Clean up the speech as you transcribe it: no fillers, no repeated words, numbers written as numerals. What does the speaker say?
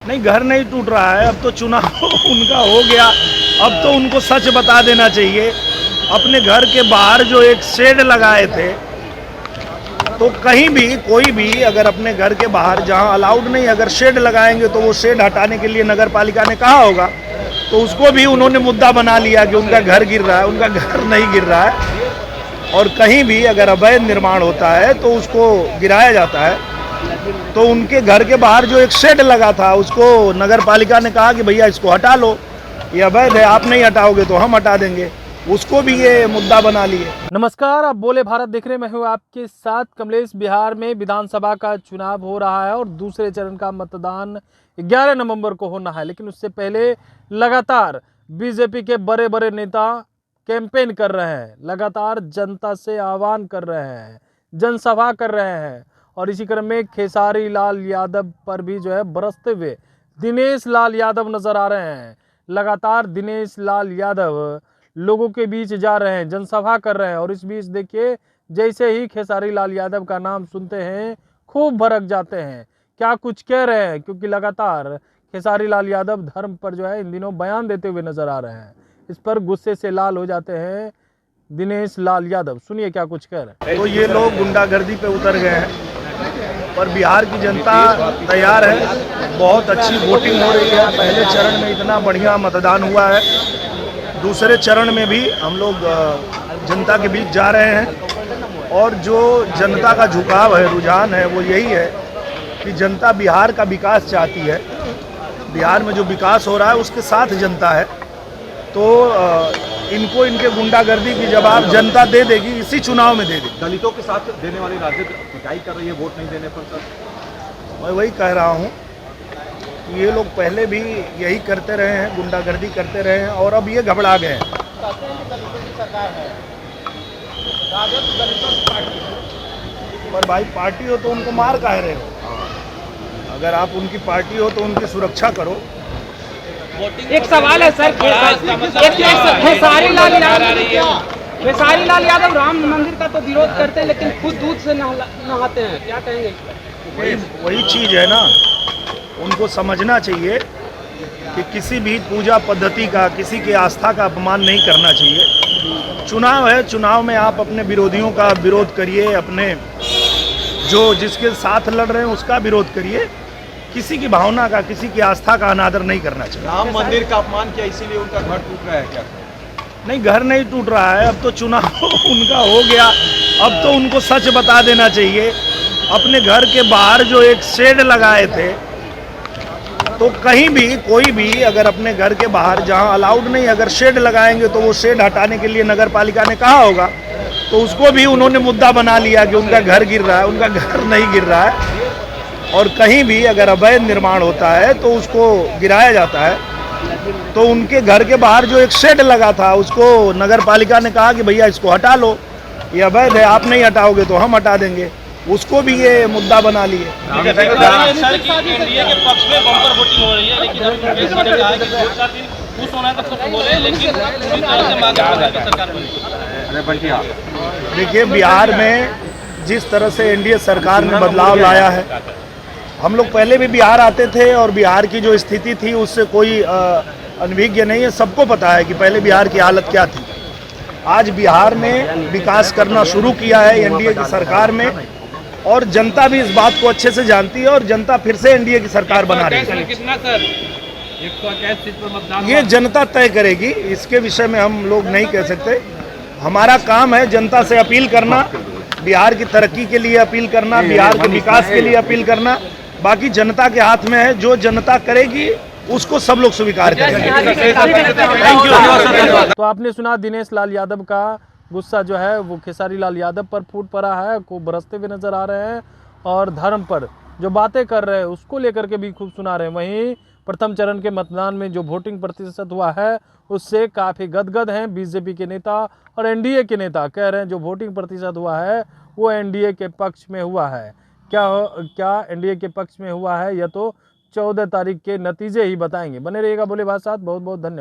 नहीं, घर नहीं टूट रहा है, अब तो चुनाव उनका हो गया। अब तो उनको सच बता देना चाहिए। अपने घर के बाहर जो एक शेड लगाए थे, तो कहीं भी कोई भी अगर अपने घर के बाहर जहां अलाउड नहीं, अगर शेड लगाएंगे तो वो शेड हटाने के लिए नगर पालिका ने कहा होगा, तो उसको भी उन्होंने मुद्दा बना लिया कि उनका घर गिर रहा है। उनका घर नहीं गिर रहा है। और कहीं भी अगर अवैध निर्माण होता है तो उसको गिराया जाता है। तो उनके घर के बाहर जो एक शेड लगा था, उसको नगर पालिका ने कहा कि भैया इसको हटा लो, ये अवैध है, आप नहीं हटाओगे तो हम हटा देंगे। उसको भी ये मुद्दा बना लिए। नमस्कार, आप बोले भारत देख रहे, मैं हूँ आपके साथ कमलेश। बिहार में विधानसभा का चुनाव हो रहा है और दूसरे चरण का मतदान 11 नवंबर को होना है। लेकिन उससे पहले लगातार बीजेपी के बड़े बड़े नेता कैंपेन कर रहे हैं, लगातार जनता से आह्वान कर रहे हैं, जनसभा कर रहे हैं। और इसी क्रम में खेसारी लाल यादव पर भी जो है बरसते हुए दिनेश लाल यादव नजर आ रहे हैं। लगातार दिनेश लाल यादव लोगों के बीच जा रहे हैं, जनसभा कर रहे हैं। और इस बीच देखिए, जैसे ही खेसारी लाल यादव का नाम सुनते हैं खूब भड़क जाते हैं। क्या कुछ कह रहे हैं, क्योंकि लगातार खेसारी लाल यादव धर्म पर जो है इन दिनों बयान देते हुए नजर आ रहे हैं। इस पर गुस्से से लाल हो जाते हैं दिनेश लाल यादव। सुनिए क्या कुछ कह रहे हैं। तो ये लोग गुंडागर्दी पे उतर गए हैं, पर बिहार की जनता तैयार है। बहुत अच्छी वोटिंग हो रही है। पहले चरण में इतना बढ़िया मतदान हुआ है, दूसरे चरण में भी हम लोग जनता के बीच जा रहे हैं। और जो जनता का झुकाव है, रुझान है, वो यही है कि जनता बिहार का विकास चाहती है। बिहार में जो विकास हो रहा है उसके साथ जनता है। तो इनको इनके गुंडागर्दी की जवाब जनता दे देगी, इसी चुनाव में दे देगी। दलितों के साथ देने वाली राजद पिटाई कर रही है वोट नहीं देने पर। सर, मैं वही कह रहा हूँ कि ये लोग पहले भी यही करते रहे हैं, गुंडागर्दी करते रहे हैं, और अब ये घबरा गए हैं। पर भाई पार्टी हो तो उनको मार काहे रहे हो? अगर आप उनकी पार्टी हो तो उनकी सुरक्षा करो। एक सवाल है सर, खेसारी लाल यादव राम मंदिर का तो विरोध करते हैं, लेकिन खुद दूध से नहाते हैं, क्या कहेंगे? वही चीज़ है ना, उनको समझना चाहिए कि किसी भी पूजा पद्धति का, किसी की आस्था का अपमान नहीं करना चाहिए। चुनाव है, चुनाव में आप अपने विरोधियों का विरोध करिए, अपने जो जिसके साथ लड़ रहे हैं उसका विरोध करिए। किसी की भावना का, किसी की आस्था का अनादर नहीं करना चाहिए। राम मंदिर का अपमान किया इसीलिए उनका घर टूट रहा है क्या? नहीं, घर नहीं टूट रहा है, अब तो चुनाव उनका हो गया। अब तो उनको सच बता देना चाहिए। अपने घर के बाहर जो एक शेड लगाए थे, तो कहीं भी कोई भी अगर अपने घर के बाहर जहां अलाउड नहीं, अगर शेड लगाएंगे तो वो शेड हटाने के लिए नगर पालिका ने कहा होगा, तो उसको भी उन्होंने मुद्दा बना लिया कि उनका घर गिर रहा है। उनका घर नहीं गिर रहा है। और कहीं भी अगर अवैध निर्माण होता है तो उसको गिराया जाता है। तो उनके घर के बाहर जो एक शेड लगा था, उसको नगर पालिका ने कहा कि भैया इसको हटा लो, ये अवैध है, आप नहीं हटाओगे तो हम हटा देंगे। उसको भी ये मुद्दा बना लिए। एनडीए के पक्ष में बम्पर वोटिंग हो रही है, लेकिन अभी मुकेश जी ने कहा है कि 2-4 दिन खुश होना तक कुछ बोले, लेकिन पूरी तरह से मांगे सरकार बनी। देखिए, बिहार में जिस तरह से एनडीए सरकार ने बदलाव लाया है, हम लोग पहले भी बिहार आते थे और बिहार की जो स्थिति थी उससे कोई अनभिज्ञ नहीं है। सबको पता है कि पहले बिहार की हालत क्या थी। आज बिहार ने विकास करना शुरू किया है एनडीए की सरकार में, और जनता भी इस बात को अच्छे से जानती है, और जनता फिर से एनडीए की सरकार बना रही है। कितना सर? 128 सीट पर मतदान ये जनता तय करेगी, इसके विषय में हम लोग नहीं कह सकते। हमारा काम है जनता से अपील करना, बिहार की तरक्की के लिए अपील करना, बिहार के विकास के लिए अपील करना। बाकी जनता के हाथ में है, जो जनता करेगी उसको सब लोग स्वीकार करेंगे। तो आपने सुना दिनेश लाल यादव का गुस्सा जो है वो खेसारी लाल यादव पर फूट पड़ा है, को बरसते हुए नजर आ रहे हैं। और धर्म पर जो बातें कर रहे हैं उसको लेकर के भी खूब सुना रहे हैं। वहीं प्रथम चरण के मतदान में जो वोटिंग प्रतिशत हुआ है उससे काफ़ी गदगद हैं बीजेपी के नेता और एनडीए के नेता। कह रहे हैं जो वोटिंग प्रतिशत हुआ है वो एनडीए के पक्ष में हुआ है। क्या एनडीए के पक्ष में हुआ है, यह तो 14 तारीख के नतीजे ही बताएंगे। बने रहिएगा बोले भाई साथ। बहुत बहुत धन्यवाद।